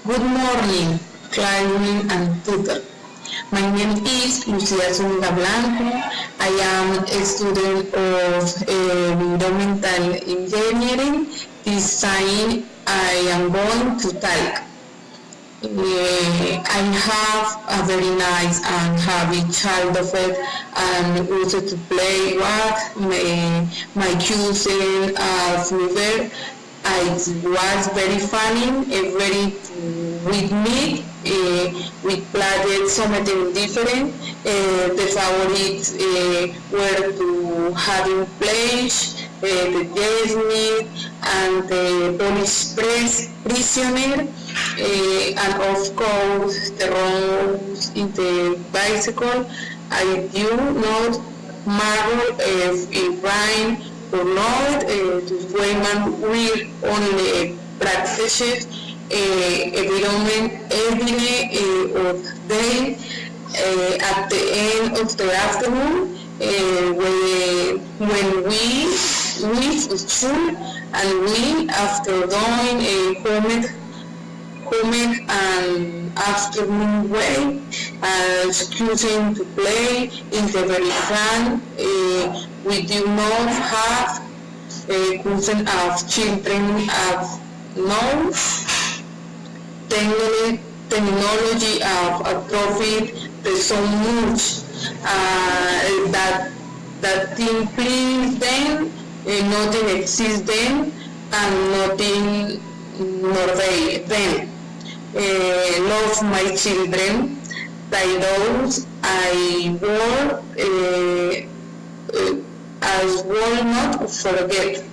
Good morning, climbing and tutor. My name is Lucía Zúñiga Blanco. I am a student of environmental engineering. This time I am going to talk. I have a very nice and happy childhood and also to play with my cousin as we were. It was very funny, very with me. We played something different. The favorites were to having place, the Jasmine and the police prisoner, and of course the roads in the bicycle. I do not matter if it rain or not. The women will only practice every day of day at the end of the afternoon when we leave school and we after doing a homework and afternoon way choosing to play in the very fun. We do not have a cousin of children of no technology of profit so much that thing please them, nothing exists then and nothing nor they them. Love my children, by those I will not forget.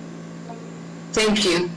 Thank you.